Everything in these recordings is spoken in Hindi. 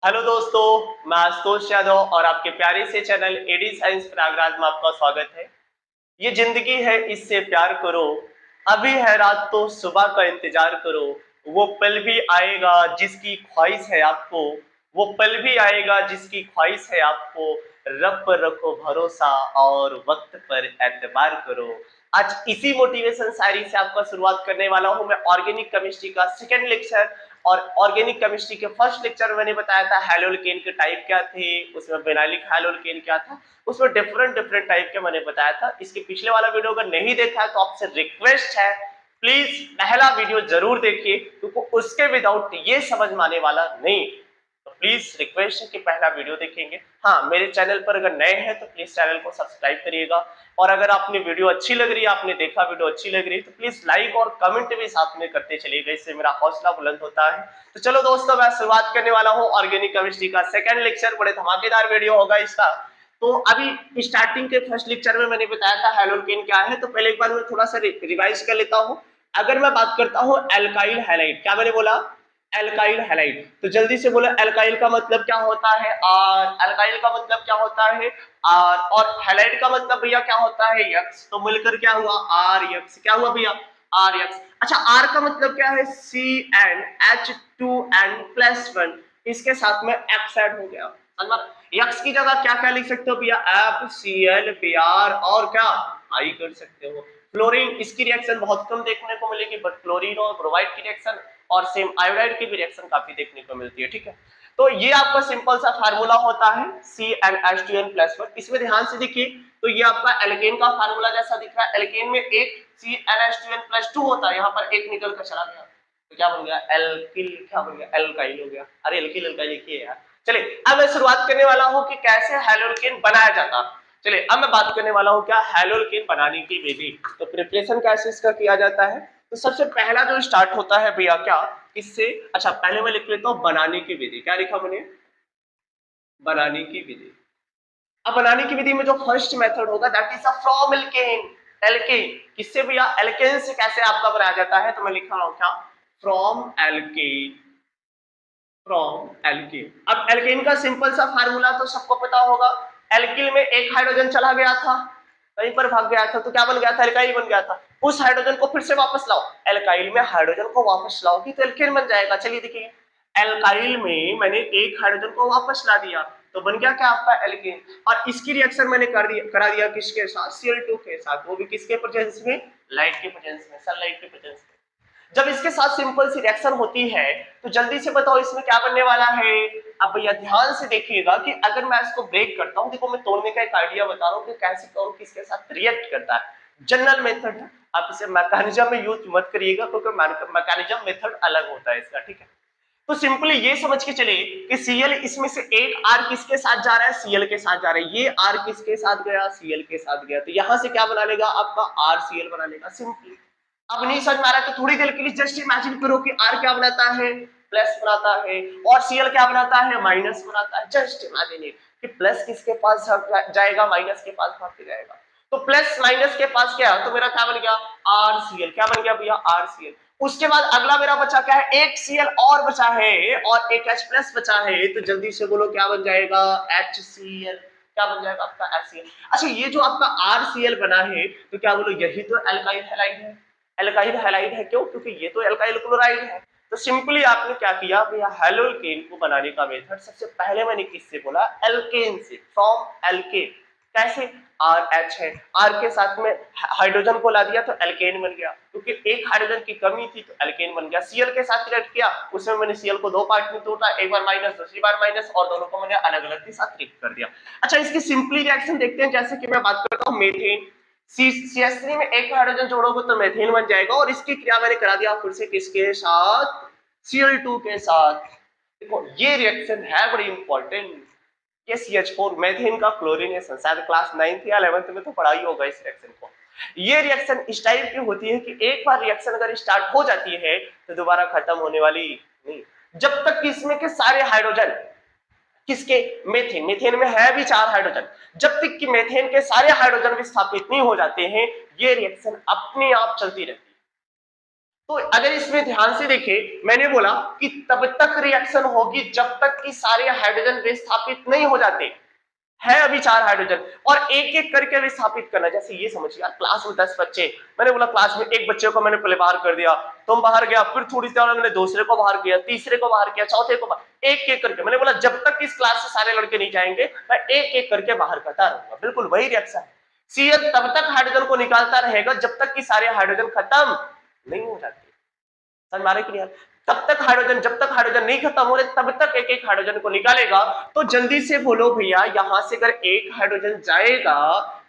हेलो दोस्तों, मैं आशुतोष यादव और आपके प्यारे से चैनल एडी साइंस प्रयागराज में आपका स्वागत है। ये जिंदगी है, इससे प्यार करो। अभी है रात तो सुबह का इंतजार करो। वो पल भी आएगा जिसकी ख्वाहिश है आपको। वो पल भी आएगा जिसकी ख्वाहिश है आपको। रब पर रखो भरोसा और वक्त पर एतबार करो। आज इसी मोटिवेशन शायरी से आपका शुरुआत करने वाला हूं। मैं ऑर्गेनिक केमिस्ट्री का सेकंड लेक्चर और ऑर्गेनिक केमिस्ट्री के फर्स्ट लेक्चर में मैंने बताया था हैलोल्केन के टाइप क्या थे, उसमें बेनाइलिक हैलोल्केन क्या था, उसमें डिफरेंट डिफरेंट टाइप के मैंने बताया था। इसके पिछले वाला वीडियो अगर नहीं देखा है तो आपसे रिक्वेस्ट है, प्लीज पहला वीडियो जरूर देखिए, क्योंकि उसके विदाउट ये समझ में आने वाला नहीं। तो प्लीज रिक्वेस्ट है कि पहला वीडियो देखेंगे। हाँ, मेरे चैनल पर अगर नए हैं तो प्लीज चैनल को सब्सक्राइब करिएगा, और अगर आपने वीडियो अच्छी लग रही है, आपने देखा वीडियो अच्छी लग रही है, तो प्लीज लाइक और कमेंट भी साथ में करते चलिएगा, इससे मेरा हौसला बुलंद होता है। तो चलो दोस्तों, मैं शुरुआत करने वाला हूँ ऑर्गेनिक केमिस्ट्री का सेकंड लेक्चर। बड़े धमाकेदार वीडियो होगा इसका। तो अभी स्टार्टिंग के फर्स्ट लेक्चर में मैंने बताया था हैलोल्केन क्या है, तो पहले एक बार मैं थोड़ा सा रिवाइज कर लेता हूँ। अगर मैं बात करता हूँ एल्काइल हैलाइड, क्या मैंने बोला? Alkyl halide. तो जल्दी से बोलो, एल्काइल का मतलब क्या होता है? आर। एल्काइल का मतलब क्या होता है? आर। और हैलाइड का मतलब भैया क्या होता है? यक्स। तो मिलकर क्या हुआ? R X. क्या हुआ भैया? Are x. अच्छा, आर का मतलब क्या है? C N H two N plus one, इसके साथ में एक्स ऐड हो गया। यक्स की जगह क्या क्या लिख सकते हो भैया? F C L B R और क्या आई कर सकते हो। फ्लोरीन, इसकी रिएक्शन बहुत कम देखने को मिलेगी, बट क्लोरीन और ब्रोमाइड की रिएक्शन और सेम आयोडाइड की भी रिएक्शन काफी देखने को मिलती है। ठीक है, तो ये आपका सिंपल सा फार्मूला होता है CnH2n+1। इसमें ध्यान से देखिए, तो ये आपका एल्केन का फार्मूला जैसा दिख रहा है। एल्केन में एक CnH2n+2 होता है, यहाँ पर एक निकल कर चला गया, तो क्या बन गया? एल्किल। क्या बन गया? एल्काइल हो गया। अरे एल्किल एल्काइल लिखिए यार। चलिए, अब मैं शुरुआत करने वाला हूँ कि कैसे हैलोल्केन बनाया जाता है। चलिए, अब मैं बात करने वाला हूँ क्या हैलोल्केन बनाने की विधि। तो प्रिपरेशन कैसे इसका किया जाता है? तो सबसे पहला जो स्टार्ट होता है भैया क्या, इससे, अच्छा पहले मैं लिख लेता हूँ बनाने की विधि। क्या लिखा मैंने? बनाने की विधि। अब बनाने की विधि में जो फर्स्ट मेथड होगा that is from alkane. Alkane किससे भैया? एल्केन से कैसे आपका बनाया जाता है? तो मैं लिख रहा हूँ क्या, फ्रॉम एल्केन। From alkane. अब एल्केन का सिंपल सा फार्मूला तो सबको पता होगा। एल्किल में एक हाइड्रोजन चला गया था, कहीं पर भाग गया था, तो क्या बन गया था? एल्काइल बन गया था। उस हाइड्रोजन को फिर से वापस लाओ, एल्काइल में हाइड्रोजन को वापस लाओगी तो एल्केन बन जाएगा। चलिए देखिए, एल्काइल में मैंने एक हाइड्रोजन को वापस ला दिया, तो बन गया क्या आपका? एल्केन। और इसकी रिएक्शन मैंने करा दिया किसके साथ? Cl2 के साथ। वो भी किसके प्रेजेंस में? लाइट के प्रेजेंस में, सनलाइट के प्रेजेंस में। जब इसके साथ सिंपल सी रिएक्शन होती है, तो जल्दी से बताओ इसमें क्या बनने वाला है? अब भैया ध्यान से देखिएगा कि अगर मैं इसको ब्रेक करता हूं, देखो मैं तोड़ने का एक आइडिया बता रहा हूं कि कैसे कौन किसके साथ रिएक्ट करता है। जनरल मेथड है, आप इसे मैकेनिज्म में यूज मत करिएगा, क्योंकि मैकेनिज्म मेथड अलग होता है इसका। ठीक है, तो सिंपली ये समझ के चले कि Cl इसमें से एक R किसके साथ जा रहा है? Cl के साथ जा रहा है। ये R किसके साथ गया? Cl के साथ गया। तो यहां से क्या बना लेगा आपका? RCl बना लेगा सिंपली। अब नहीं समझ में आ रहा है तो थोड़ी देर के लिए जस्ट इमेजिन करो कि R क्या बनाता है? प्लस बनाता है, और Cl क्या बनाता है? माइनस बनाता है। जस्ट इमेजिन कि प्लस किसके पास जाएगा? माइनस के पास भाग जाएगा। तो प्लस माइनस के पास क्या, तो मेरा क्या बन गया? RCl। क्या बन गया भैया? RCl। उसके बाद अगला मेरा बचा क्या है? एक Cl और बचा है और एक H प्लस बचा है, तो जल्दी से बोलो क्या बन जाएगा? HCl। क्या बन जाएगा आपका? HCl। अच्छा, ये जो आपका RCl बना है, तो क्या बोलो यही तो एल्काइल हैलाइड है? एल्काइल हैलाइड है, क्यों? क्योंकि ये तो एल्काइल क्लोराइड है। तो सिंपली आपने क्या किया भैया? हैलोल्केन को बनाने का मेथड सबसे पहले मैंने किससे बोला? एल्केन से, फ्रॉम एल्केन। कैसे? RH है, R के साथ में हाइड्रोजन को ला दिया तो एल्केन बन गया, क्योंकि एक हाइड्रोजन की कमी थी तो एल्केन बन गया। Cl के साथ रिएक्ट किया, उसमें मैंने Cl को दो पार्ट में तोड़ा, एक बार माइनस, दूसरी बार माइनस, और दोनों को मैंने अलग अलग के साथ रिएक्ट कर दिया। अच्छा, इसकी सिंपली रिएक्शन देखते हैं। जैसे कि मैं बात करता हूँ मेथेन, CH3 में एक हाइड्रोजन जोड़ोगे तो मेथेन बन जाएगा, और इसकी क्रिया मैंने करा दिया फिर से किसके साथ? Cl2 के साथ। देखो ये रिएक्शन है बड़ी इंपॉर्टेंट। ये CH4 मेथेन का क्लोरीनेशन, शायद क्लास 9th या 11th में तो पढ़ा ही होगा इस रिएक्शन को। ये रिएक्शन इस टाइप की होती है कि एक बार रिएक्शन अगर स्टार्ट हो जाती है तो दोबारा खत्म होने वाली नहीं, जब तक कि इसमें के सारे हाइड्रोजन, किसके? मेथेन, मेथेन में है भी 4 हाइड्रोजन, जब तक कि मेथेन के सारे हाइड्रोजन विस्थापित नहीं हो जाते हैं, ये रिएक्शन अपने आप चलती रहती है। तो अगर इसमें ध्यान से देखें, मैंने बोला कि तब तक रिएक्शन होगी जब तक कि सारे हाइड्रोजन विस्थापित नहीं हो जाते। है अभी 4 हाइड्रोजन और एक एक करके विस्थापित करना। जैसे ये समझिए यार, क्लास में 10 बच्चे, मैंने बोला क्लास में एक बच्चे को मैंने पहले बाहर कर दिया, तुम बाहर गया, फिर थोड़ी देर में मैंने दूसरे को बाहर किया, तीसरे को बाहर किया, चौथे को बाहर, एक एक करके। मैंने बोला जब तक इस क्लास से सारे लड़के नहीं जाएंगे मैं एक एक करके बाहर करता रहूंगा। बिल्कुल वही रिएक्शन है। Cl तब तक हाइड्रोजन को निकालता रहेगा जब तक कि सारे हाइड्रोजन खत्म नहीं हो जाते। समझ में आ रहा है क्लियर? तब तक हाइड्रोजन, जब तक हाइड्रोजन नहीं खत्म हो रहे तब तक एक एक हाइड्रोजन को निकालेगा। तो जल्दी से बोलो भैया, यहां से अगर एक हाइड्रोजन जाएगा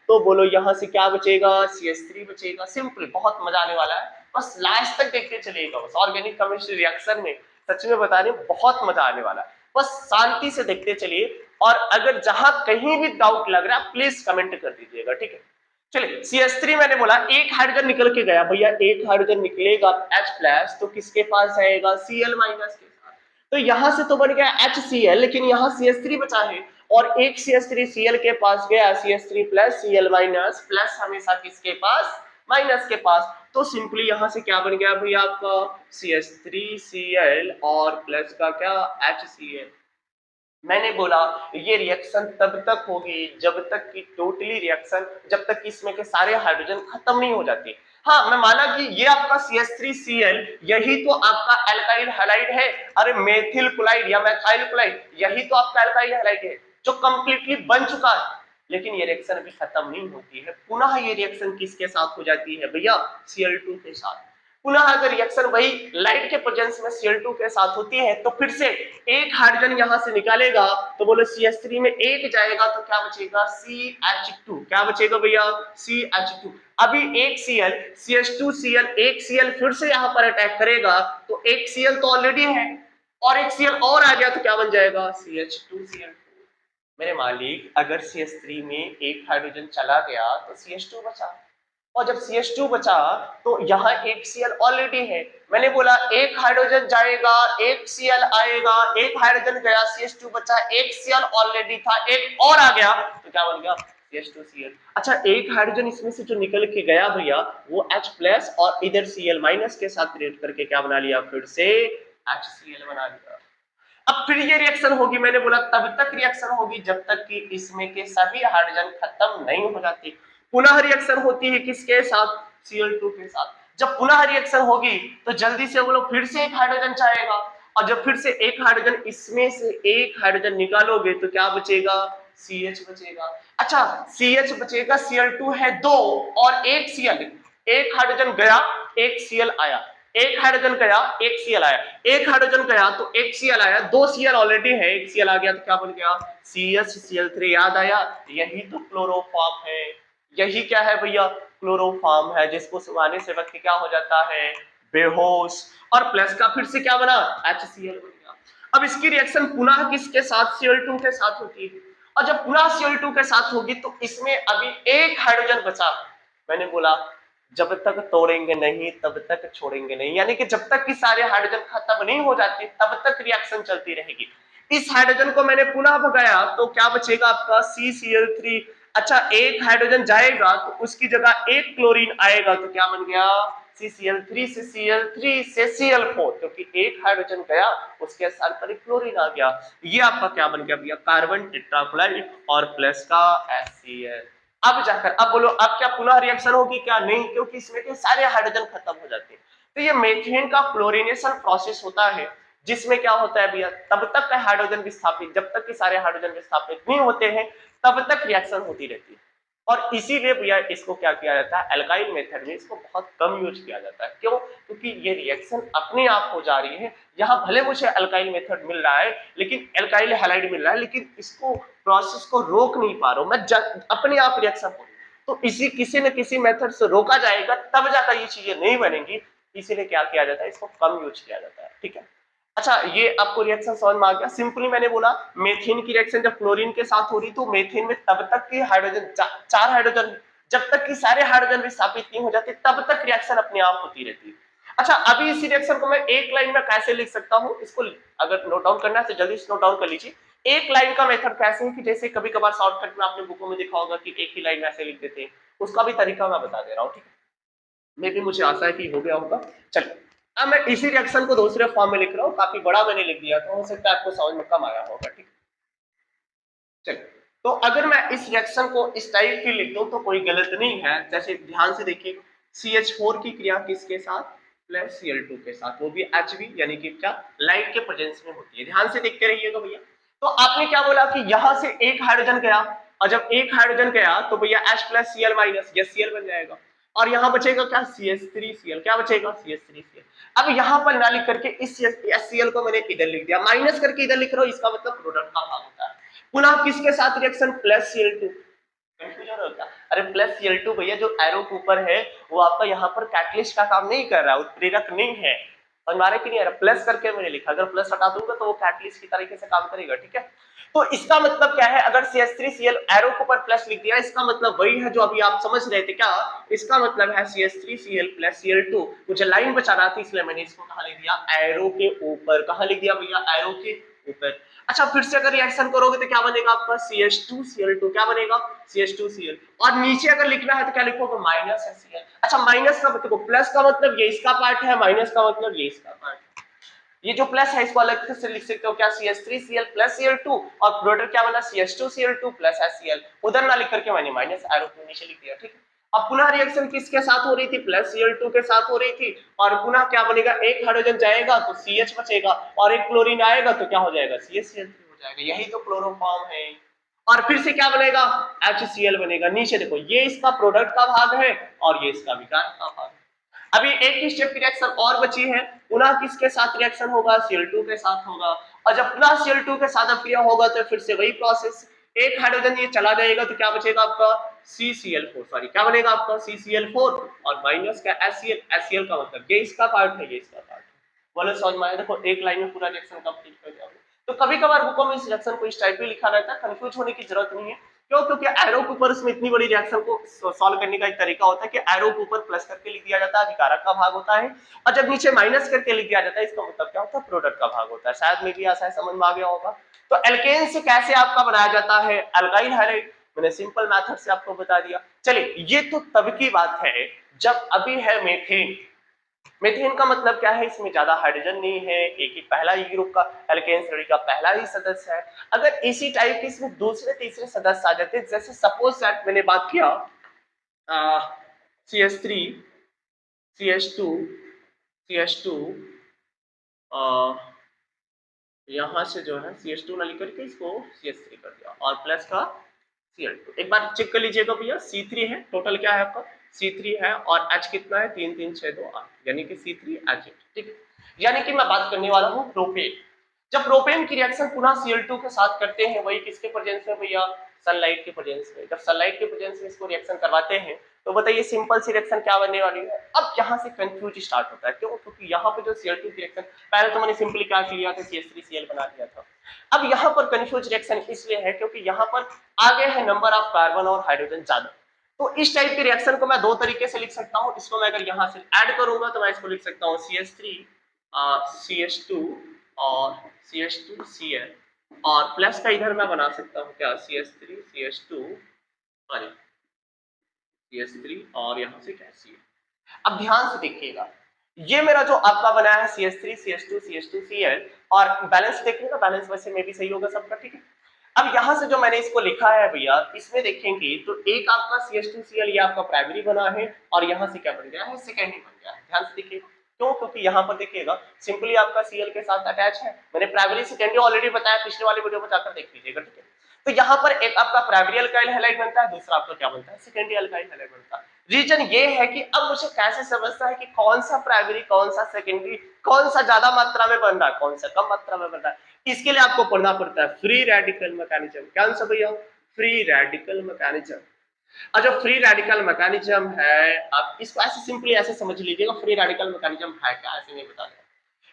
तो बोलो यहां से क्या बचेगा? CH3 बचेगा। सिंपल, बहुत मजा आने वाला है, बस लास्ट तक देखते चलिएगा। बस ऑर्गेनिक केमिस्ट्री रिएक्शन में सच में बता रहे बहुत मजा आने वाला है, बस शांति से देखते चलिए। और अगर जहां कहीं भी डाउट लग रहा है प्लीज कमेंट कर दीजिएगा, ठीक है? चलिए, CH3 मैंने बोला एक हाइड्रोजन निकल के गया भैया, एक हाइड्रोजन निकलेगा H+ तो किसके पास जाएगा? Cl- के साथ। तो यहां से तो बन गया HCl, लेकिन यहां CH3 बचा है और एक CH3 Cl के पास गया, CH3 plus Cl minus, plus हमेशा किसके पास? माइनस के पास। तो सिंपली यहां से क्या बन गया भैया आपका? CH3Cl और प्लस का क्या? HCl। मैंने बोला ये रिएक्शन तब तक होगी जब तक कि टोटली रिएक्शन, जब तक कि इसमें के सारे हाइड्रोजन खत्म नहीं हो जाते। हाँ, मैं माना कि ये आपका CH3Cl यही तो आपका एल्काइल हैलाइड है। अरे मेथिल क्लोराइड या मेथाइल क्लोराइड यही तो आपका एल्काइल हैलाइड है जो कंप्लीटली बन चुका है, लेकिन ये रिएक्शन अभी खत्म नहीं होती है। पुनः ये रिएक्शन किसके साथ हो जाती है भैया? Cl2 के साथ। पुनः अगर रिएक्शन वही लाइट के प्रेजेंस में Cl2 के साथ होती है तो फिर से एक हाइड्रोजन यहां से निकालेगा तो बोले CH3 में एक जाएगा तो क्या बचेगा? CH2। क्या बचेगा भैया? CH2। अभी एक Cl, CH2Cl, एक Cl फिर से यहां पर अटैक करेगा तो एक Cl तो ऑलरेडी है और एक Cl और आ गया तो क्या बन जाएगा? CH2Cl। मेरे मालिक, अगर CH3 में एक हाइड्रोजन चला गया तो CH2 बचा, और जब CH2 बचा तो यहाँ एक Cl ऑलरेडी है। मैंने बोला एक हाइड्रोजन जाएगा, एक Cl आएगा, एक हाइड्रोजन गया, CH2 बचा, एक Cl ऑलरेडी था, एक और आ गया तो क्या बन गया? CH2Cl। अच्छा, एक हाइड्रोजन इसमें से जो निकल के गया भैया वो H+ और इधर Cl- के साथ रिएक्ट करके क्या बना लिया? फिर से HCl बना लिया। अब फिर ये रिएक्शन होगी, मैंने बोला तब तक रिएक्शन होगी जब तक कि इसमें के सभी हाइड्रोजन खत्म नहीं हो जाते। पुनः रिएक्शन होती है किसके साथ? Cl2 के साथ। जब पुनः रिएक्शन होगी तो जल्दी से वो लोग फिर से एक हाइड्रोजन चाहेगा, और जब फिर से एक हाइड्रोजन, इसमें से एक हाइड्रोजन निकालोगे तो क्या बचेगा? CH बचेगा। अच्छा, CH बचेगा, Cl2 है 2 और एक Cl, एक हाइड्रोजन गया, एक Cl आया, एक हाइड्रोजन गया, एक Cl आया, एक हाइड्रोजन गया तो एक Cl आया, दो Cl ऑलरेडी है, एक Cl आ गया तो क्या बन गया? CH Cl3। याद आया? यही तो क्लोरोफॉर्म है। यही क्या है भैया? क्लोरोफॉर्म है, जिसको सुखाने से व्यक्ति क्या हो जाता है? बेहोश। और प्लस का फिर से क्या बना? HCl बन गया। अब इसकी रिएक्शन पुनः किसके साथ? Cl2 के साथ होती है, और जब पुनः Cl2 के साथ होगी तो इसमें अभी एक हाइड्रोजन बचा। मैंने बोला जब तक तोड़ेंगे नहीं तब तक छोड़ेंगे नहीं, यानी कि जब तक कि सारे हाइड्रोजन खत्म नहीं हो जाते तब तक रिएक्शन चलती रहेगी। इस हाइड्रोजन को मैंने पुनः भगाया तो क्या बचेगा आपका? CCl3। अच्छा, एक हाइड्रोजन जाएगा तो उसकी जगह एक क्लोरीन आएगा तो क्या बन गया? CCl3 से Cl3 से Cl4, क्योंकि एक हाइड्रोजन गया उसके स्थान पर एक क्लोरीन आ गया। ये आपका क्या बन गया भैया? कार्बन टेट्राक्लोराइड और प्लस का HCl। अब जाकर अब बोलो अब क्या पुनः रिएक्शन होगी? क्या नहीं, क्योंकि इसमें के सारे हाइड्रोजन खत्म हो जाते हैं। तो ये मीथेन का क्लोरीनेशन प्रोसेस होता है, जिसमें क्या होता है भैया? तब तक का हाइड्रोजन विस्थापित, जब तक कि सारे हाइड्रोजन विस्थापित नहीं होते हैं तब तक रिएक्शन होती रहती है। और इसीलिए भैया इसको क्या किया जाता है? एल्काइल मेथड में इसको बहुत कम यूज किया जाता है। क्यों? क्योंकि ये रिएक्शन अपने आप हो जा रही है। यहाँ भले मुझे एल्काइल मेथड मिल रहा है, लेकिन एल्काइल हैलाइड मिल रहा है, लेकिन इसको प्रोसेस को रोक नहीं पा रहा हूं मैं, अपने आप रिएक्शन हो रही है। तो इसी किसी न किसी मेथड से रोका जाएगा तब जाकर ये चीजें नहीं बनेंगी। इसीलिए क्या किया जाता है? इसको कम यूज किया जाता है, ठीक है? अच्छा, ये आपको रिएक्शन समझ में आ गया? सिंपली मैंने बोला मेथेन की रिएक्शन जब क्लोरीन के साथ हो रही तो मेथेन में तब तक की हाइड्रोजन, चार हाइड्रोजन, जब तक कि सारे हाइड्रोजन विस्थापित नहीं हो जाते तब तक रिएक्शन अपने आप होती रहती है। अच्छा, अभी इसी रिएक्शन को मैं एक लाइन में कैसे लिख सकता हूं? इसको अगर नोट डाउन करना है तो जल्दी से नोट डाउन कर लीजिए। एक लाइन का मेथड कैसे है कि जैसे कभी कभार शॉर्टकट में आपने बुकों में देखा होगा कि एक ही लाइन में ऐसे लिख देते हैं, उसका भी तरीका मैं बता दे रहा हूं, ठीक है? मे भी मुझे आशा है कि हो गया होगा। चलिए, अब मैं इसी रिएक्शन को दूसरे फॉर्म में लिख रहा हूँ, काफी बड़ा मैंने लिख दिया तो हो सकता है आपको समझ में कम आया होगा। ठीक, चलिए तो अगर मैं इस रिएक्शन को इस टाइप की लिख दूं तो कोई गलत नहीं है। जैसे ध्यान से देखिए, CH4 की क्रिया किसके साथ, प्लस Cl2 के साथ, वो भी Hb यानी कि क्या, लाइट के प्रेजेंस में होती है। ध्यान से देखते रहिएगा भैया। तो आपने क्या बोला कि यहां से एक हाइड्रोजन गया, और जब एक हाइड्रोजन गया तो भैया H प्लस Cl माइनस, ये Cl बन जाएगा, और यहां बचेगा क्या, CH3Cl, क्या बचेगा, CH3Cl। अब यहां पर ना लिख करके इस Cl को मैंने इधर लिख दिया, माइनस करके इधर लिख रहा हूं, इसका मतलब प्रोडक्ट का भाग होता है। पुनः किसके साथ रिएक्शन, प्लस Cl2, कंफ्यूजन होता है। अरे प्लस Cl2 भैया जो एरो के ऊपर है वो आपका यहाँ पर कैटलिस्ट का काम नहीं कर रहा है, उत्प्रेरक नहीं है, और मारे कि नहीं आ रहा, प्लस करके मैंने लिखा, अगर प्लस हटा दूंगा तो वो कैटलिस्ट की तरीके से काम करेगा। ठीक है, तो इसका मतलब क्या है, अगर CH3Cl एरो के ऊपर प्लस लिख दिया, इसका मतलब वही है जो अभी आप समझ रहे थे क्या, इसका मतलब है CH3Cl प्लस Cl2। मुझे लाइन बचा रहा था इसलिए मैंने इसको कहाँ लिख दिया, एरो के ऊपर। कहाँ लिख दिया भैया, एरो के ऊपर। अच्छा फिर से अगर रिएक्शन करोगे तो क्या बनेगा आपका, CH2Cl2, क्या बनेगा, CH2Cl, और नीचे अगर लिखना है तो क्या लिखोगे, माइनस Cl। अच्छा माइनस का मतलब, प्लस का मतलब ये इसका पार्ट है, माइनस का मतलब ये इसका पार्ट है। ये जो प्लस है इसको अलग से लिख सकते हो क्या, CH3Cl प्लस Cl2, और प्रोडक्ट क्या बना, CH2Cl2 प्लस HCl। उधर ना लिख करके मैंने माइनस एरो को नीचे लिख दिया। ठीक है, अब पुनः रिएक्शन किसके साथ हो रही थी, प्लस Cl2 के साथ हो रही थी, और पुनः क्या बनेगा, एक हाइड्रोजन जाएगा तो CH बचेगा, और एक क्लोरीन आएगा तो क्या हो जाएगा, CH3 हो जाएगा। यही तो क्लोरोफॉर्म है। और फिर से क्या बनेगा, HCl बनेगा। नीचे देखो ये इसका प्रोडक्ट का भाग है और ये इसका विकार का भाग है। अभी एक ही स्टेप की रिएक्शन और बची है, पुनः किसके साथ रिएक्शन होगा, Cl2 के साथ होगा, और जब पुनः Cl2 के साथ क्रिया होगा तो फिर से वही प्रोसेस, एक हाइड्रोजन ये चला जाएगा तो क्या बचेगा आपका, CCl4, सॉरी क्या बनेगा आपका, CCl4, और माइनस का HCl का मतलब ये इसका पार्ट है, ये इसका पार्ट है। बोले समझ में आया, देखो एक लाइन में पूरा रिएक्शन कंप्लीट कर दिया। तो कभी कभार बुकों में इस रिएक्शन को इस टाइप में लिखा रहता है, कंफ्यूज होने की जरूरत नहीं है। क्यों, क्योंकि एरो के ऊपर इसमें इतनी बड़ी रिएक्शन को सॉल्व करने का एक तरीका होता है कि एरो के ऊपर प्लस करके लिख दिया जाता है, विकारक का भाग होता है, और जब नीचे माइनस करके लिख दिया जाता है इसका मतलब क्या होता है, प्रोडक्ट का भाग होता है। शायद में भी ऐसा समझ में आ गया होगा। तो एल्केन से कैसे आपका बनाया जाता है अल्काइल हैलाइड, मैंने सिंपल मेथड से आपको बता दिया। चलिए ये तो तब की बात है जब अभी है मेथेन। मेथेन का मतलब क्या है, इसमें ज्यादा हाइड्रोजन नहीं है, एक ही पहला ही ग्रुप का एल्केन श्रेणी का पहला ही सदस्य है। अगर इसी टाइप के इसमें दूसरे तीसरे सदस्य आ जाते, जैसे सपोज दैट मैंने बात किया CH3 CH2 CH2 यहां से जो है CH2 ना लिख करके इसको CH3 कर दिया, और प्लस का Cl2। एक बार चेक कर लीजिएगा भैया, C3 है, टोटल क्या है आपका, C3 है, और H कितना है, 3 3 6 2 8, यानी कि C3H8। ठीक है, यानी कि मैं बात करने वाला हूँ प्रोपेन। जब प्रोपेन की रिएक्शन पुनः Cl2 के साथ करते हैं, वही किसके प्रेजेंस में भैया, सनलाइट के प्रेजेंस में। जब सनलाइट के प्रेजेंस में इसको रिएक्शन करवाते हैं तो बताइए सिंपल सी रिएक्शन क्या बनने वाली है। अब यहाँ से कंफ्यूज स्टार्ट होता है, क्यों, क्योंकि यहाँ पे जो Cl2 की रिएक्शन, पहले तो मैंने सिंपली क्या किया था, CH3Cl बना दिया था। अब यहाँ पर कंफ्यूज रिएक्शन इसलिए है क्योंकि यहाँ पर आगे है नंबर ऑफ कार्बन और हाइड्रोजन ज्यादा। तो इस टाइप के रिएक्शन को मैं दो तरीके से लिख सकता हूँ। इसको मैं अगर यहाँ से ऐड करूंगा तो मैं इसको लिख सकता हूँ CH3 CH2 और CH2Cl, और प्लस का इधर मैं बना सकता हूँ क्या, CH3 CH2 सॉरी CH3, और यहाँ से क्या Cl। अब ध्यान से देखिएगा, ये मेरा जो आपका बना है CH3 CH2 CH2Cl, और बैलेंस देखिएगा, बैलेंस वैसे में भी सही होगा सबका। ठीक है, अब यहां से जो मैंने इसको लिखा है भैया, इसमें देखेंगे तो एक आपका CH2Cl ये आपका प्राइमरी बना है, और यहां से क्या बन गया है, सेकेंडरी बन गया है। ध्यान से देखिए, क्यों, क्योंकि यहाँ पर देखिएगा सिंपली आपका Cl के साथ अटैच है। मैंने प्राइमरी सेकेंडरी ऑलरेडी बताया, पिछले वाले वीडियो में जाकर देख लीजिएगा। ठीक है, तो यहाँ पर एक आपका प्राइमरी अल्काइल हैलाइड बनता है, दूसरा आपका क्या बनता है, सेकेंडरी अल्काइल हैलाइड बनता है। रीजन ये है कि अब मुझे कैसे समझता है कि कौन सा प्राइमरी कौन सा सेकेंडरी, कौन सा ज्यादा मात्रा में बन रहा है कौन सा कम मात्रा में बन रहा है, इसके लिए आपको पढ़ना पड़ता है फ्री रेडिकल मैकेनिज्म। क्या आंसर भैया, फ्री रेडिकल मैकेनिज्म। और जो फ्री रेडिकल मैकेनिज्म है, आप इसको ऐसे सिंपली ऐसे समझ लीजिएगा, फ्री रेडिकल मैकेनिज्म है क्या, ऐसे नहीं बता रहे।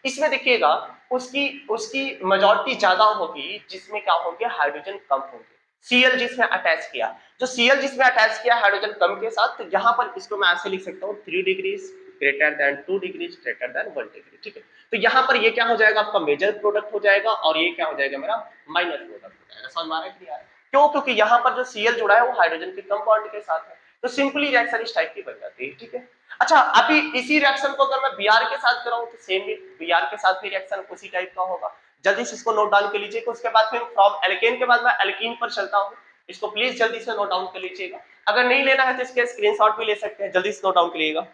इसमें देखिएगा उसकी उसकी मेजॉरिटी ज्यादा होगी जिसमें क्या होंगे, हाइड्रोजन कम होंगे। Cl जिसमें अटैच किया, जो Cl जिसमें अटैच किया हाइड्रोजन कम के साथ, तो यहाँ पर इसको मैं ऐसे लिख सकता हूँ 3 degrees greater than 2 degrees greater than 1 degree. ठीक है, तो यहाँ पर ये क्या हो जाएगा, आपका मेजर प्रोडक्ट हो जाएगा, और ये क्या हो जाएगा, मेरा माइनर प्रोडक्ट हो जाएगा। समझ में आ रहा है क्लियर? क्यों, क्योंकि यहाँ पर जो Cl जुड़ा है वो हाइड्रोजन के कंपाउंड के साथ है। तो सिंपली रिएक्शन इस टाइप की बन जाती है। ठीक है, अच्छा, अभी इसी रिएक्शन को अगर मैं Br के साथ कराऊं तो सेम Br के साथ भी रिएक्शन उसी टाइप का होगा। जल्दी से इसको नोट डाउन कर लीजिएगा। उसके बाद फिर फ्रॉम एल्केन के बाद मैं एल्कीन पर चलता हूं, इसको प्लीज जल्दी से नोट डाउन कर लीजिएगा। अगर नहीं लेना है तो इसके स्क्रीनशॉट भी ले सकते हैं, जल्दी से नोट डाउन करिएगा।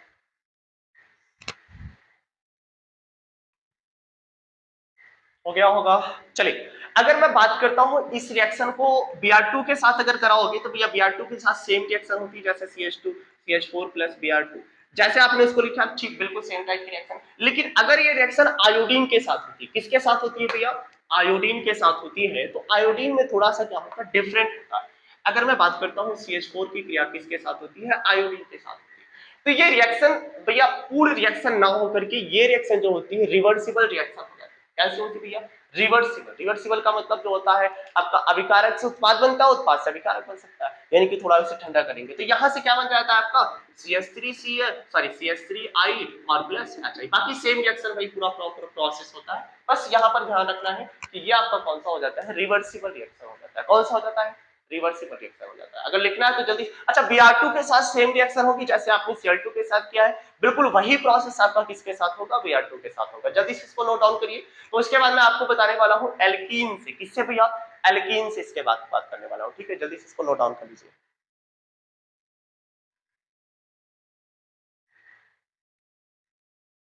हो गया होगा। चलिए, अगर मैं बात करता हूं इस रिएक्शन को Br2 के साथ अगर कराओगे तो भैया Br2 के साथ सेम रिएक्शन होती है जैसे CH2 CH4 प्लस Br2, जैसे आपने इसको लिखा ठीक बिल्कुल सेम टाइप की रिएक्शन। लेकिन अगर ये रिएक्शन आयोडीन के साथ होती है, किसके साथ होती है भैया? आयोडीन के साथ होती है, तो आयोडीन में थोड़ा सा क्या होता है, डिफरेंट होता है। अगर मैं बात करता हूँ CH4 की क्रिया किसके साथ होती है? आयोडीन के साथ होती है। तो ये रिएक्शन भैया पूर्ण रिएक्शन ना होकर के ये रिएक्शन जो होती है रिवर्सिबल रिएक्शन हो जाती है। कैसे होती है भैया? रिवर्सिबल। रिवर्सिबल का मतलब जो होता है आपका अभिकारक से उत्पाद बनता है, उत्पाद से अभिकारक बन सकता है, यानी कि थोड़ा उसे ठंडा करेंगे तो यहां से क्या बन जाता है आपका CH3I और प्लस HI। बाकी सेम रिएक्शन भाई पूरा प्रॉपर प्रोसेस होता है। बस यहां पर ध्यान रखना है कि ये आपका कौन सा हो जाता है? रिवर्सिबल रिएक्शन हो जाता है। कौन सा हो जाता है? रिवर्सिबल रिएक्शन हो जाता है। अगर लिखना है तो जल्दी। अच्छा, Br2 के साथ सेम रिएक्शन होगी जैसे आपने Cl2 के साथ किया है, बिल्कुल वही प्रोसेस आपका किसके साथ होगा? Br2 के साथ होगा। जल्दी से इसको नोट डाउन करिए। तो उसके बाद मैं आपको बताने वाला हूं एल्कीन से। किससे भैया? एल्कीन से इसके बाद बात करने वाला हूं। ठीक है, जल्दी से इसको नोट डाउन कर लीजिए।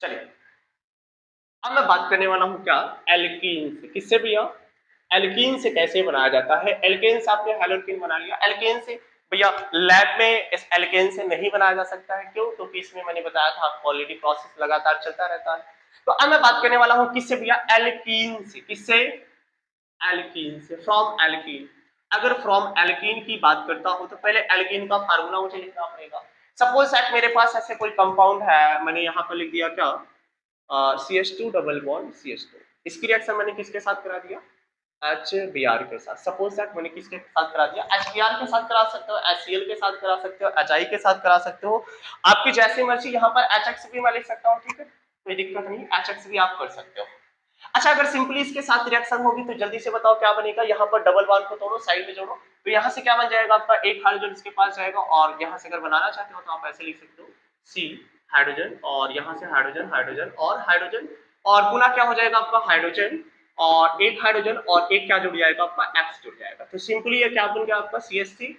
चलिए, अब मैं बात करने वाला हूं क्या? एल्कीन से। किससे भैया? एल्कीन से कैसे बनाया जाता है? एल्केन से आपने हैलोकेन बना लिया, एल्केन से भैया लैब में इस एल्केन से नहीं बनाया जा सकता है। क्यों? क्योंकि इसमें मैंने बताया था आपको ऑलरेडी प्रोसेस लगातार चलता रहता है। तो अब मैं बात करने वाला हूं किससे भैया? एल्कीन से। किससे? एल्कीन से, फ्रॉम एल्कीन। अगर फ्रॉम एल्कीन की बात करता हूं तो पहले एल्कीन का फार्मूला मुझे लिखना पड़ेगा। सपोज दैट मेरे पास ऐसे कोई कंपाउंड है, मैंने यहाँ पर लिख दिया क्या? CH2 double bond CH2। इसकी रिएक्शन मैंने किसके साथ करा दिया? HBr के साथ। सपोज दैट मैंने किसके साथ करा दिया? HBr के साथ करा सकते हो, HCl के साथ करा सकते हो, HI के साथ करा सकते हो, आपकी जैसी मर्जी। यहाँ पर HX भी मैं लिख सकता हूँ, ठीक है, कोई दिक्कत नहीं, HX भी आप कर सकते हो। अच्छा, अगर सिंपली इसके साथ रिएक्शन होगी तो जल्दी से बताओ क्या बनेगा? यहाँ पर डबल बॉन्ड को तोड़ो, साइड में जोड़ो, तो यहाँ से क्या बन जाएगा आपका? एक हाइड्रोजन इसके पास जाएगा और यहाँ से अगर बनाना चाहते हो तो आप ऐसे लिख सकते हो C हाइड्रोजन, और यहाँ से हाइड्रोजन हाइड्रोजन और हाइड्रोजन, और पुनः क्या हो जाएगा आपका? हाइड्रोजन और एक हाइड्रोजन और एक क्या जुड़ जाएगा आपका? X जुड़ जाएगा। तो सिंपली ये क्या बन गया आपका? CH3।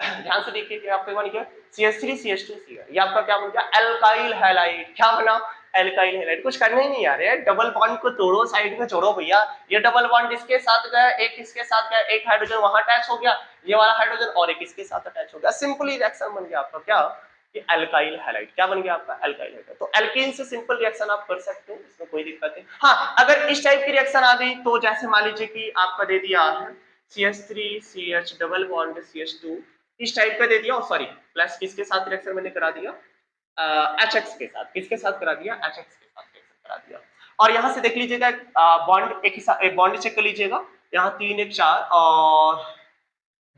ध्यान से देखिए क्या आपका बन गया? CH3CH2Cl। ये आपका क्या बन गया? Alkyl halide. क्या बना? Alkyl halide. कुछ करना ही नहीं यार, ये डबल बॉन्ड को तोड़ो, साइड में जोड़ो भैया। ये डबल बॉन्ड इसके साथ गया, एक इसके साथ गया, एक हाइड्रोजन वहां अटैच हो गया, ये वाला हाइड्रोजन और एक इसके साथ अटैच हो गया। सिंपली रिएक्शन बन गया आपका क्या? ये एल्काइल हैलाइड। क्या बन गया आपका? Alkyl halide. तो एल्कीन से सिंपल रिएक्शन आप कर सकते हो, इसमें कोई दिक्कत नहीं। हाँ, अगर इस टाइप की रिएक्शन आ गई तो जैसे मान लीजिए कि आपका दे दिया है CH3CH डबल बॉन्ड CH2, इस टाइप का दे दिया, और सॉरी प्लस किसके साथ रिएक्शन मैंने करा दिया? HX के साथ। किसके साथ करा दिया? HX के साथ रिएक्शन करा दिया। और यहां से देख लीजिएगा बॉन्ड एक ही बॉन्ड चेक कर लीजिएगा, यहाँ 3 1 4 और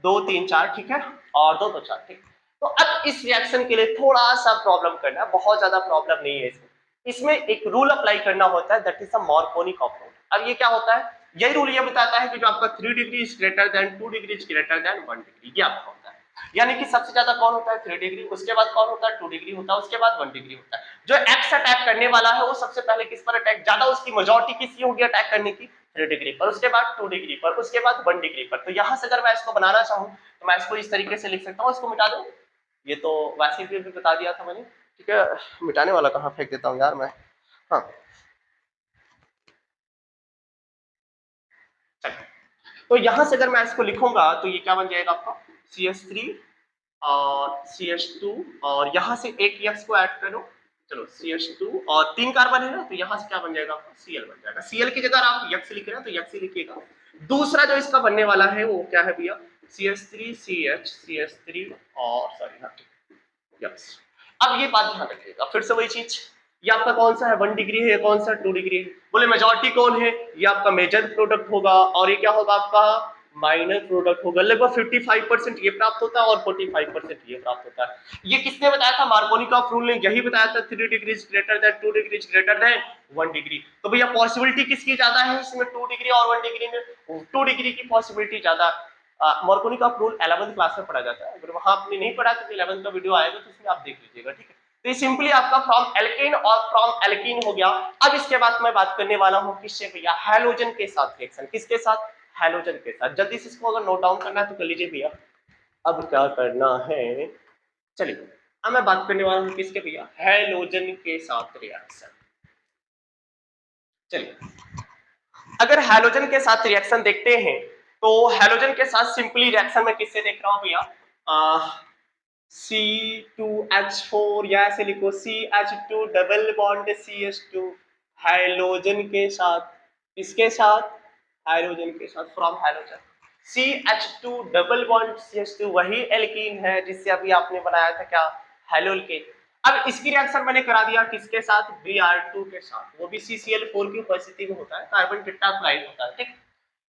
2 3 4, ठीक है, और 2 2 4, ठीक। तो अब इस रिएक्शन के लिए थोड़ा सा प्रॉब्लम करना है, बहुत ज्यादा प्रॉब्लम नहीं है इसमें। इसमें एक रूल अप्लाई करना होता है, that is the Markovnikov of rule. अब ये क्या होता है? यही रूल ये बताता है कि जो आपका 3 degree is greater than 2 degree is greater than 1 degree, ये आपका होता है। यानी कि सबसे ज्यादा कौन होता है? 3 डिग्री, उसके बाद कौन होता है? 2 डिग्री होता है, उसके बाद 1 डिग्री होता है। जो एक्स अटैक करने वाला है वो सबसे पहले किस पर अटैक, ज्यादा उसकी मेजॉरिटी किसकी होगी अटैक करने की? 3 डिग्री पर, उसके बाद 2 डिग्री पर, उसके बाद 1 डिग्री पर। तो यहां से अगर मैं इसको बनाना चाहूं तो मैं इसको इस तरीके से लिख सकता हूं, इसको मिटा दूं, ये तो वैसे भी बता दिया था मैंने, ठीक है, मिटाने वाला कहाँ फेंक देता हूँ यार मैं। हाँ, चलिए, तो यहां से अगर मैं इसको लिखूंगा तो ये क्या बन जाएगा आपका? CH3 और CH2, और यहां से एक X को ऐड करो, चलो CH2 और 3 कार्बन है ना, तो यहां से क्या बन जाएगा आपका? Cl बन जाएगा। Cl की जगह आप X लिख रहे हैं तो X ही लिखिएगा। दूसरा जो इसका बनने वाला है वो क्या है भैया? CH3 और सॉरी हाँ, यस। अब ये बात ध्यान रखिएगा, फिर से वही चीज, ये आपका कौन सा है? 1 डिग्री है, कौन सा? 2 डिग्री है। बोले मेजॉरिटी कौन है? ये आपका मेजर प्रोडक्ट होगा, और ये क्या होगा आपका? माइनर प्रोडक्ट होगा। लगभग 55% ये प्राप्त होता है और 45% ये प्राप्त होता है। ये किसने बताया था? मार्कोनी ऑफ रूल ने यही बताया था, 3 degree greater than 2 degree greater than 1 degree. तो भैया पॉसिबिलिटी किसकी ज्यादा है इसमें? 2 डिग्री और 1 डिग्री में 2 डिग्री की पॉसिबिलिटी ज्यादा। Markovnikov of rule 11th class में पढ़ा जाता है, अगर वहां आपने नहीं पढ़ा तो 11th का वीडियो आएगा तो उसमें आप देख लीजिएगा, ठीक है। तो ये सिंपली आपका फ्रॉम एल्केन और फ्रॉम एल्कीन हो गया। अब इसके बाद मैं बात करने वाला हूँ किससे भैया, हैलोजन के साथ रिएक्शन। किसके साथ, हैलोजन के साथ। जल्दी से इसको अगर नोट डाउन करना है तो कर लीजिए भैया। अब क्या करना है, चलिए अब मैं बात करने वाला हूँ किसके भैया, हैलोजन के साथ रिएक्शन। चलिए अगर हैलोजन के साथ रिएक्शन देखते हैं तो हैलोजन के साथ सिंपली रिएक्शन में किससे देख रहा हूं भैया, C2H4 या ऐसे लिखो CH2 double bond CH2 halogen के साथ, किसके साथ, हैलोजन के साथ, from halogen CH2 double bond CH2 वही एल्कीन है जिससे अभी आपने बनाया था क्या, हैलोल्केन। अब इसकी रिएक्शन मैंने करा दिया किसके साथ, Br2 के साथ, वो भी CCl4 की उपस्थिति में होता है, कार्बन टेट्राक्लोराइड होता है, ठीक।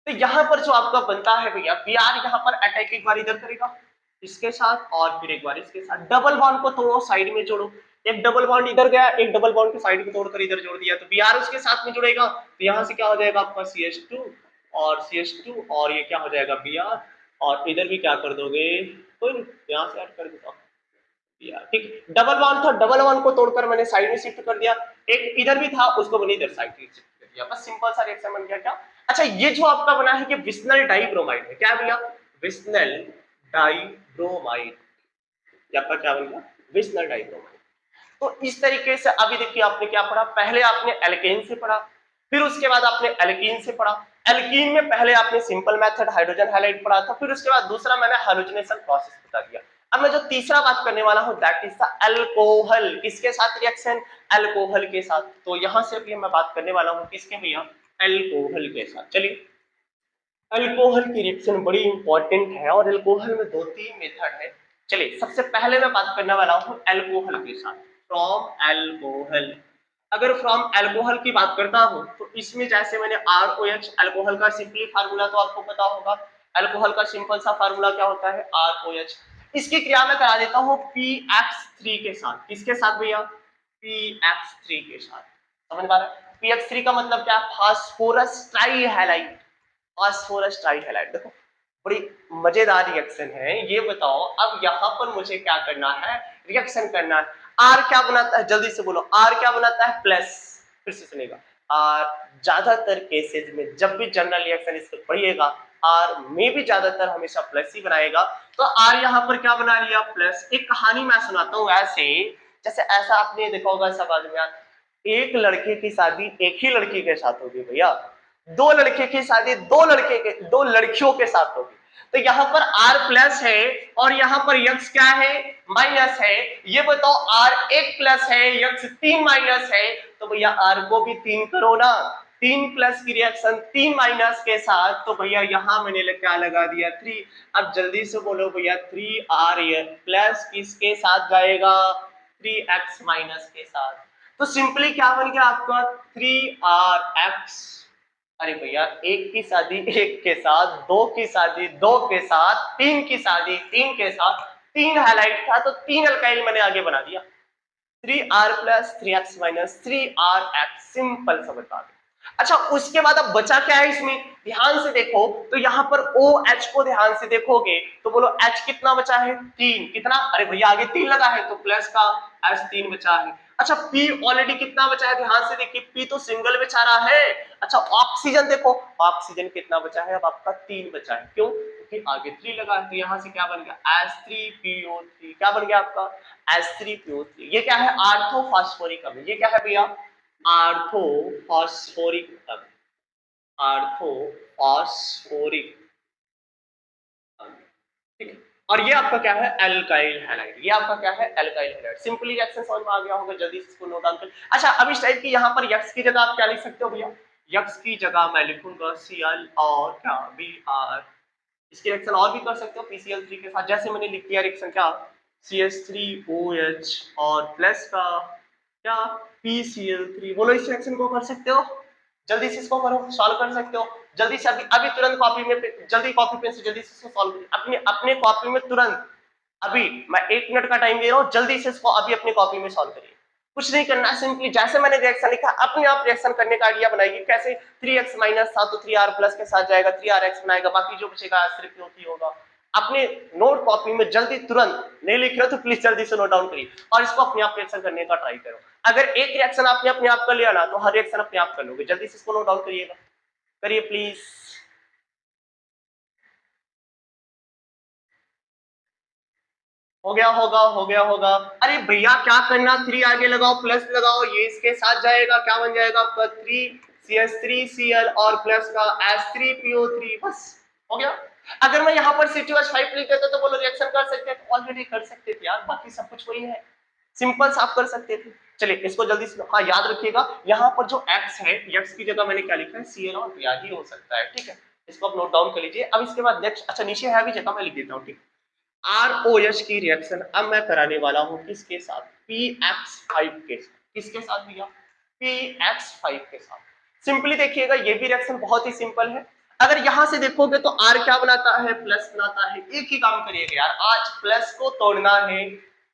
तो यहाँ पर जो आपका बनता है भैया Br, यहाँ पर अटैक एक बार इधर करेगा इसके साथ और फिर एक बार इसके साथ, डबल बॉन्ड को तोड़ो साइड में जोड़ो, एक डबल बॉन्ड इधर गया, एक डबल बॉन्ड को साइड में तोड़कर इधर जोड़ दिया, तो Br उसके साथ में जुड़ेगा, तो यहाँ से क्या हो जाएगा आपका CH2 और CH2 और ये क्या हो जाएगा Br, और इधर भी क्या कर दोगे, कोई नहीं यहाँ से ऐड कर देता हूँ, ठीक। डबल बॉन्ड था, डबल बॉन्ड को तोड़कर मैंने साइड में शिफ्ट कर दिया, एक इधर भी था उसको मैंने इधर साइड में शिफ्ट कर दिया, बस सिंपल सा रिएक्शन बन गया क्या। अच्छा ये जो आपका बना है कि विस्नल डाइब्रोमाइड है, क्या भैया, विस्नल डाइब्रोमाइड, ये आपका क्या बन गया, विस्नल डाइब्रोमाइड। तो इस तरीके से अभी देखिए आपने क्या पढ़ा, पहले आपने एल्केन से पढ़ा, फिर उसके बाद आपने एल्कीन से पढ़ा। एल्कीन में पहले आपने सिंपल मेथड हाइड्रोजन हैलाइड पढ़ा था, फिर उसके बाद दूसरा मैंने हैलोजनेशन प्रोसेस बता दिया। अब मैं जो तीसरा बात करने वाला हूं दैट इज द अल्कोहल, किसके साथ रिएक्शन, अल्कोहल के साथ। तो यहां से भी मैं बात करने वाला हूं किसके भैया, अल्कोहल के साथ। चलिए अल्कोहल की रिएक्शन बड़ी इंपॉर्टेंट है और अल्कोहल में 2-3 मेथड है। चलिए सबसे पहले मैं बात करने वाला हूं अल्कोहल के साथ, फ्रॉम अल्कोहल। अगर फ्रॉम अल्कोहल की बात करता हूं तो इसमें जैसे मैंने ROH, अल्कोहल का सिंपली फार्मूला तो आपको पता होगा, अल्कोहल का सिंपल सा फार्मूला क्या होता है, ROH। इसकी क्रिया में करा देता हूं PX3 के साथ, किसके साथ भैया, PX3 के साथ, समझ में आ रहा है। PX3 का मतलब क्या, फास्फोरस ट्राइहैलाइड, फास्फोरस ट्राइहैलाइड। देखो बड़ी मजेदार रिएक्शन है, ये बताओ अब यहाँ पर मुझे क्या करना है, रिएक्शन करना है। आर क्या बनाता है, जल्दी से बोलो, आर क्या बनाता है, प्लस, फिर से सुनेगा, आर ज्यादातर केसेस में जब भी जनरल रिएक्शन इसको पढ़िएगा आर में भी ज्यादातर हमेशा प्लस ही बनाएगा। तो आर यहाँ पर क्या बना लिया, प्लस। एक कहानी मैं सुनाता हूँ ऐसे, जैसे ऐसा आपने देखा होगा समाज में, एक लड़के की शादी एक ही लड़की के साथ होगी भैया, दो लड़के की शादी दो लड़कियों के साथ होगी, तो यहाँ पर R प्लस है और यहाँ पर यक्स क्या है, माइनस है। ये बताओ R 1 प्लस है, यक्स 3 माइनस है, तो भैया R को भी 3 करो ना, 3 प्लस की रिएक्शन 3 माइनस के साथ, तो भैया यहाँ मैंने क्या लगा दिया 3। अब जल्दी से बोलो भैया 3R प्लस किसके साथ जाएगा, 3x माइनस के साथ। तो सिंपली क्या बन गया आपका 3RX। अरे भैया एक की शादी एक के साथ, दो की शादी दो के साथ, तीन की शादी तीन के साथ, 3 हाइलाइट था तो 3 अल्काइल मैंने आगे बना दिया, 3R plus 3x minus 3RX, simple सा बता दो। अच्छा उसके बाद अब बचा क्या है इसमें, ध्यान से देखो तो यहाँ पर OH को ध्यान से देखोगे तो बोलो H कितना बचा है, 3, कितना, अरे भैया आगे 3 लगा है तो प्लस का H3 बचा है। अच्छा P ऑलरेडी कितना बचा है, ध्यान से देखिए P तो सिंगल बेचारा है। अच्छा ऑक्सीजन देखो, ऑक्सीजन कितना बचा है, अब आपका 3 बचा है, क्यों, क्योंकि आगे 3 लगा है, तो यहाँ से क्या बन गया H3PO3, क्या बन गया आपका H3PO3। ये क्या है, आर्थोफॉस्फोरिक अम्ल, ये क्या है भैया, आर्थोफॉस्फोरिक अम्ल, आर्थोफॉस्फोरिक अम्ल, ठीक है। और ये आपका क्या है, एल्काइल हैलाइड, ये आपका क्या है, एल्काइल हैलाइड। सिंपली रिएक्शन समझ में आ गया होगा, जल्दी से इसको नोट डाउन कर। अच्छा अब इस टाइप की यहाँ पर यक्स की जगह आप क्या लिख सकते हो भैया, यक्स की जगह मैं लिखूंगा Cl और क्या Br। इसकी रिएक्शन और भी कर सकते हो PCl3 के साथ, जैसे मैंने लिख दिया रिएक्शन क्या, CH3OH और प्लस का क्या PCl3, बोलो इस रिएक्शन को कर सकते हो, जल्दी से इसको करो, सॉल्व कर सकते हो जल्दी से, अभी अभी तुरंत कॉपी में, जल्दी कॉपी पेन से जल्दी से इसको सॉल्व करिए अपने अपने कॉपी में तुरंत। अभी मैं 1 मिनट का टाइम दे रहा हूँ, जल्दी से इसको अभी अपनी कॉपी में सॉल्व करिए, कुछ नहीं करना, सिंपली जैसे मैंने रिएक्शन लिखा अपने आप रिएक्शन करने का आइडिया बनाइए। कैसे, 3x माइनस था तो 3R प्लस के साथ जाएगा, 3RX बनाएगा, बाकी जो बचेगा सिर्फ होगा। अपने नोट कॉपी में जल्दी तुरंत नहीं लिख रहे हो तो प्लीज जल्दी से नोट डाउन करिए और इसको अपने आप रिएक्शन करने का ट्राई करो। अगर एक रिएक्शन आपने अपने आप कर लिया ना तो हर रिएक्शन अपने आप कर लोगे। जल्दी से इसको नोट डाउन करिएगा, करिए प्लीज। हो गया होगा, हो गया होगा। अरे भैया क्या करना, 3 आगे लगाओ, प्लस लगाओ, ये इसके साथ जाएगा, क्या बन जाएगा आपका 3CH3Cl और प्लस का H3PO3, बस हो गया। अगर मैं यहाँ पर C2H5 लिख देता तो बोलो रिएक्शन कर सकते थे, ऑलरेडी कर सकते थे यार, बाकी सब कुछ वही है, सिंपल सा आप कर सकते थे। चलिए इसको जल्दी से हाँ याद रखिएगा, यहाँ पर जो X है, X की जगह मैंने क्या लिखा है, Cl और Br ही हो सकता है, ठीक है। इसको आप नोट डाउन कर लीजिए। अब इसके बाद नेक्स्ट, अच्छा नीचे है भी जगह मैं लिख देता हूँ, ठीक। ROH की रिएक्शन अब मैं कराने वाला हूं किसके साथ, PX5 के साथ। किसके साथ भैया, PX5 के साथ। सिंपली देखिएगा ये भी रिएक्शन बहुत ही सिंपल है। अगर यहां से देखोगे तो R क्या बनाता है, प्लस बनाता है। एक ही काम करिएगा यार, आज प्लस को तोड़ना है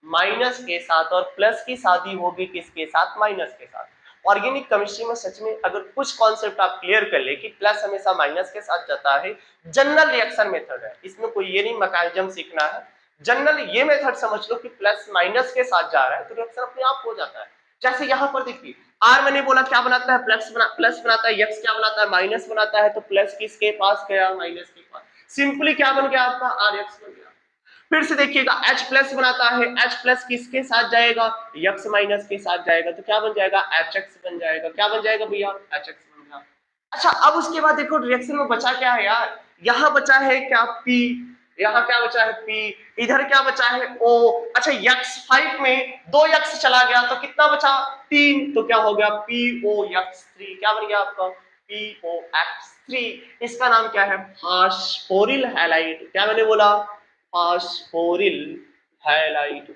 माइनस के साथ और प्लस की शादी होगी किसके साथ, माइनस के साथ। ऑर्गेनिक केमिस्ट्री में सच में अगर कुछ कॉन्सेप्ट आप क्लियर कर ले कि प्लस हमेशा माइनस के साथ जाता है, जनरल रिएक्शन मेथड है, इसमें कोई ये नहीं मैकेनिज्म सीखना है, जनरल ये मेथड समझ लो कि प्लस माइनस के साथ जा रहा है तो रिएक्शन अपने आप हो जाता है। जैसे यहां पर देखिए आर मैंने बोला क्या बनाता है, प्लस बनाता है, एक्स क्या बनाता है, माइनस बनाता है, तो प्लस किसके पास गया, माइनस के पास। सिंपली क्या बन गया आपका, आर एक्स बन गया। फिर से देखिएगा H प्लस बनाता है, H प्लस किसके साथ जाएगा, x माइनस के साथ जाएगा, तो क्या बन जाएगा, HX बन जाएगा। क्या बन जाएगा भैया, HX बन गया। अच्छा अब उसके बाद देखो रिएक्शन में बचा क्या है यार, यहां बचा है क्या P, यहां क्या बचा है P, इधर क्या बचा है O। अच्छा x5 में 2x चला गया तो कितना बचा 3, तो क्या हो गया POX3। क्या बन गया आपका POX3। इसका नाम क्या है, फास्फोरिल हैलाइड। क्या मैंने बोला, फास्फोरिल हैलाइड।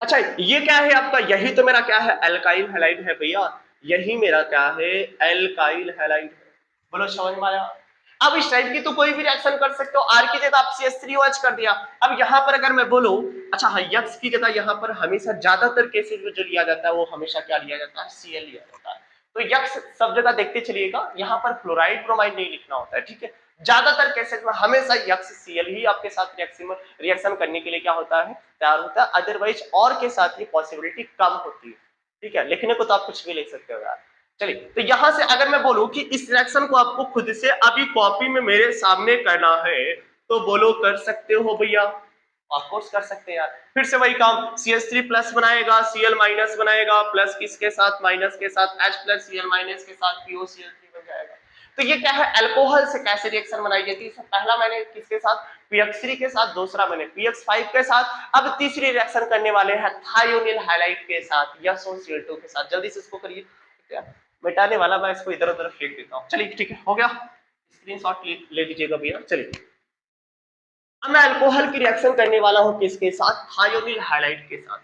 अच्छा ये क्या है आपका, यही तो मेरा क्या है, एल्काइल हैलाइड है भैया, यही मेरा क्या है, एल्काइल हैलाइड है। बोलो समझ में आया। अब इस टाइप की तो कोई भी रिएक्शन कर सकते हो, आर की जगह आप CH3OH कर दिया। अब यहाँ पर अगर मैं बोलूं, अच्छा हाँ यक्स की जगह यहाँ पर हमेशा ज्यादातर केसेस में जो लिया जाता है वो हमेशा क्या लिया जाता है, Cl लिया जाता है। तो यक्स सब जगह देखते चलिएगा, यहाँ पर फ्लोराइड ब्रोमाइड नहीं लिखना होता है, ठीक है। ज्यादातर केसेस में हमेशा यक्स Cl ही आपके साथ रिएक्शन करने के लिए क्या होता है, तैयार होता है। अदरवाइज और के साथ ये पॉसिबिलिटी कम होती है, ठीक है। लिखने को तो आप कुछ भी लिख सकते हो यार। चलिए तो यहां से अगर मैं बोलूं कि इस रिएक्शन को आपको खुद से अभी कॉपी में मेरे सामने करना है तो बोलो कर सकते हो भैया, ऑफकोर्स कर सकते हैं यार। फिर से वही काम, CH3 प्लस बनाएगा, Cl माइनस बनाएगा, प्लस किसके साथ, माइनस के साथ, H प्लस Cl माइनस के साथ POCl3 बन जाएगा। तो ये क्या है, अल्कोहल से कैसे रिएक्शन बनाई जाती है। पहला मैंने किसके साथ, PX3 के साथ, दूसरा मैंने PX5 के साथ, अब तीसरी रिएक्शन करने वाले हैं थायोनिल हैलाइड के साथ या SO2 के साथ। जल्दी से इसको करिए, मिटाने वाला मैं इसको इधर उधर फेंक देता हूँ। चलिए ठीक है, हो गया, स्क्रीनशॉट ले लीजिएगा भैया। चलिए अब मैं अल्कोहल की रिएक्शन करने वाला हूं किसके साथ, थायोनिल हैलाइड के साथ।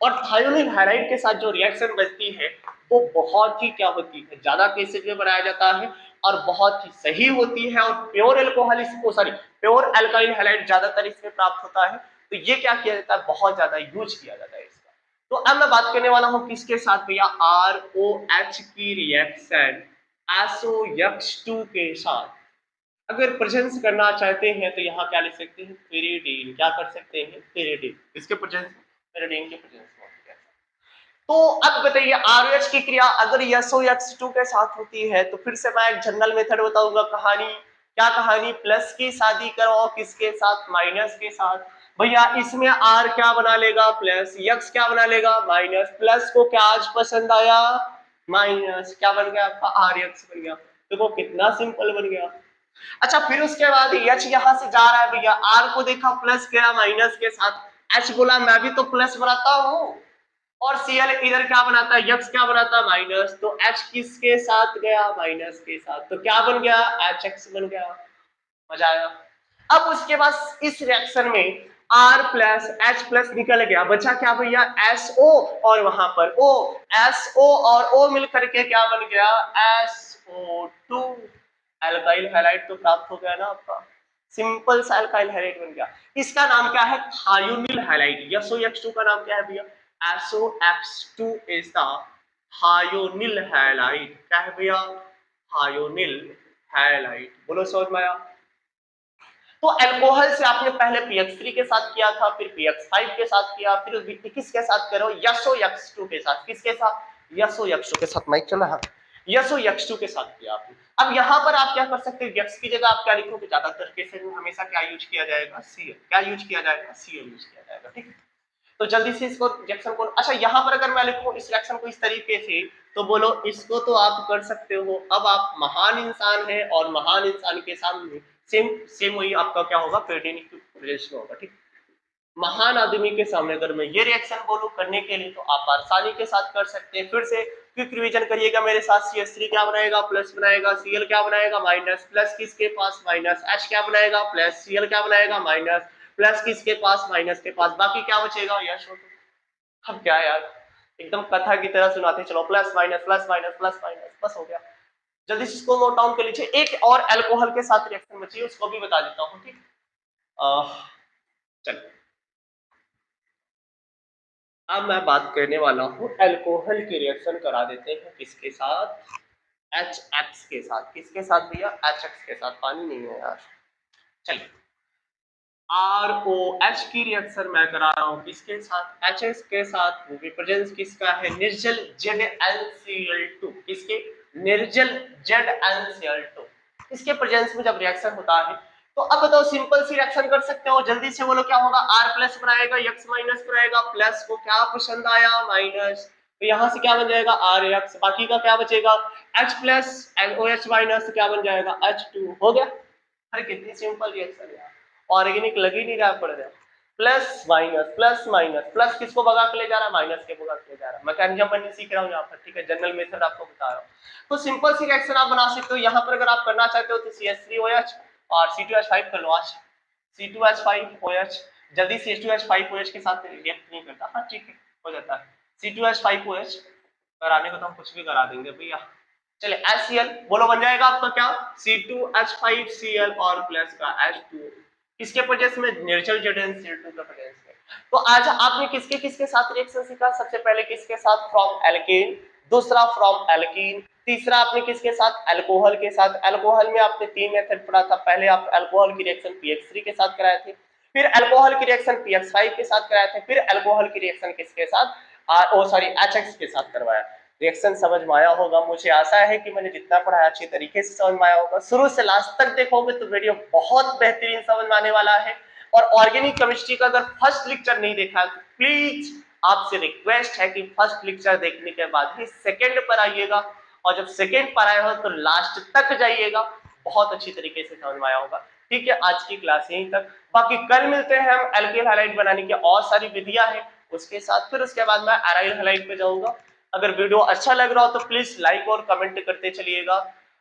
और थायोनिल हैलाइड के साथ जो रिएक्शन बनती है वो बहुत ही क्या होती है, ज्यादा केसेस में बनाया जाता है और बहुत ही सही होती है। और प्योर अल्कोहल इसको सॉरी प्योर अल्काइल हैलाइड ज्यादातर इसमें प्राप्त होता है। तो ये क्या किया जाता है, बहुत ज्यादा यूज किया जाता है इसका। तो अब मैं बात करने वाला हूं किसके साथ भैया, ROH की रिएक्शन SOX2 के साथ। अगर प्रेजेंस करना चाहते हैं तो यहाँ क्या लिख सकते हैं, पेरिडीन। क्या कर सकते हैं, पेरिडीन। इसके प्रेजेंस, पेरिडीन के प्रेजेंस में। तो अब बताइए आरओएच की क्रिया अगर SOX2 के साथ होती है तो फिर से मैं एक जनरल मेथड बताऊंगा। कहानी क्या, कहानी प्लस की शादी करो किसके साथ, माइनस के साथ। भैया इसमें आर क्या बना लेगा, प्लस, यक्स क्या बना लेगा, माइनस। प्लस को क्या आज पसंद आया, माइनस। क्या बन गया आपका, आर यक्स बन गया। तो वो कितना सिंपल बन गया। अच्छा फिर उसके बाद H यहां से जा रहा है भैया, R को देखा प्लस गया माइनस के साथ, H बोला मैं भी तो प्लस बनाता हूं, और Cl इधर क्या बनाता है, X क्या बनाता है, माइनस। तो H किसके साथ गया, माइनस के साथ। तो क्या बन गया, HX बन गया। मजा आया। अब उसके बाद इस रिएक्शन में R प्लस H प्लस निकल गया, बचा क्या भैया, SO और वहां पर O। SO और O मिलकर के क्या बन गया, SO2। एल्काइल हैलाइड तो प्राप्त हो गया ना आपका, सिंपल सा एल्काइल हैलाइड बन गया। इसका नाम क्या है, थायोनिल हैलाइड। SOX2 का नाम क्या है भैया, SOX2 is the thionyl halide. क्या है भैया, थायोनिल हैलाइड। बोलो समझ में आया। तो अल्कोहल से आपने पहले pH3 के साथ किया था, फिर pH5 के साथ किया, फिर किसके साथ करो, SOX2 के साथ। किसके साथ? SOX2 के साथ। माइक चला? हाँ, SOX2 के साथ किया आपने। अब यहाँ पर आप क्या कर सकते हैं, यक्स की जगह आप क्या लिखोगे, ज्यादातर केसेस में हमेशा क्या यूज किया जाएगा, Cl। क्या यूज किया जाएगा? Cl यूज किया जाएगा। ठीक है, तो जल्दी से इसको रिएक्शन को, अच्छा यहाँ पर अगर मैं लिखूं इस रिएक्शन को इस तरीके से, तो बोलो इसको तो आप कर सकते हो। अब आप महान इंसान हैं और महान इंसान के सामने सेम सेम वही आपका क्या होगा, पेडिनिक रिलेशन होगा। ठीक, महान आदमी के सामने अगर मैं ये रिएक्शन बोलूं करने के लिए, तो आप आसानी के साथ कर सकते हैं। फिर से क्विक रिवीजन करिएगा मेरे साथ। CH3 क्या बनाएगा, प्लस बनाएगा, Cl क्या बनाएगा, माइनस, प्लस किसके पास, माइनस, H क्या बनाएगा, प्लस, Cl क्या बनाएगा, माइनस, प्लस किसके पास, माइनस के पास, बाकी क्या बचेगा, यश हो। अब क्या यार, एकदम कथा की तरह सुनाते चलो, plus minus plus minus plus minus, बस हो गया। जल्दी से इसको नोट डाउन कर लीजिए। एक और अल्कोहल के साथ रिएक्शन बची है, उसको भी बता देता हूँ। ठीक, चलिए अब मैं बात करने वाला हूँ अल्कोहल की रिएक्शन करा देते हैं किसके साथ, HX के साथ। किसके साथ भैया, HX के साथ। पानी नहीं है यार। चलिए ROH की रिएक्शन मैं करा रहा हूँ किसके साथ, HX के साथ। रिप्रेजेंस किसका है, निर्जल ZnCl2। किसके, निर्जल ZnCl2। इसके प्रेजेंस में जब रिएक्शन होता है, तो अब बताओ सिंपल सी रिएक्शन कर सकते हो, जल्दी से बोलो क्या होगा, R प्लस बनाएगा, X माइनस बनाएगा, प्लस को क्या पसंद आया, माइनस, तो यहाँ से क्या बन जाएगा RX, बाकी का क्या बचेगा H प्लस, OH माइनस, क्या बन जाएगा H2। हो गया। अरे कितनी सिंपल रिएक्शन है, ऑर्गेनिक लग ही नहीं रहा पड़ रहा। Plus minus plus minus, plus किसको भगा के ले जा रहा है, माइनस के भगा के ले जा रहा है। मैकेनिज्म बनने सीख रहा हूँ यहाँ पर। ठीक है, जनरल मेथड आपको बता रहा हूँ। तो सिंपल सी रिएक्शन आप बना सकते हो। यहाँ पर अगर आप करना चाहते हो तो CH3OH और C2H5 कर लो। आज C2H5OH, जल्दी से H2H5OH के साथ रिएक्ट नहीं करता। हाँ ठीक है, हो जाता है। C2H5OH कराने को तो हम कुछ भी करा देंगे भैया। चले HCl बोलो, बन जाएगा आपका क्या, C2H5Cl और प्लस का H2। किसके प्रेजेंस में, निर्जल ZnCl2 का प्रेजेंस में। तो आज आपने किसके किसके साथ रिएक्शन सीखा, सबसे पहले किसके साथ, फ्रॉम एल्केन, दूसरा फ्रॉम एल्कीन, तीसरा आपने किसके साथ, अल्कोहल के साथ। अल्कोहल में आपने 3 मेथड पढ़ा था। पहले आप अल्कोहल की रिएक्शन pH3 के साथ कराए थे, फिर अल्कोहल की रिएक्शन pH5 के साथ कराए थे, फिर अल्कोहल की रिएक्शन किसके साथ, HX के साथ करवाया। रिएक्शन समझ में आया होगा, मुझे आशा है कि मैंने जितना पढ़ाया अच्छी तरीके से समझ में आया होगा। शुरू से लास्ट तक देखोगे तो वीडियो बहुत बेहतरीन समझ में आने वाला है। और ऑर्गेनिक केमिस्ट्री का अगर फर्स्ट लेक्चर नहीं देखा तो प्लीज आपसे रिक्वेस्ट है कि फर्स्ट लेक्चर देखने के बाद ही सेकंड पर आइएगा, और जब सेकंड पर आए हो तो लास्ट तक जाइएगा, बहुत अच्छी तरीके से समझ में आया होगा। ठीक है, आज की क्लास यहीं तक। बाकी कल मिलते हैं हम एल्किल हैलाइड बनाने की और सारी विधियां हैं उसके साथ, फिर उसके बाद मैं एराइल हैलाइड पे जाऊंगा। अगर वीडियो अच्छा लग रहा हो तो प्लीज लाइक और कमेंट करते चलिएगा।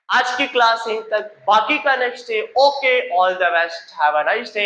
आज की क्लास यहीं तक, बाकी का next day. Okay, all the best, have a nice day.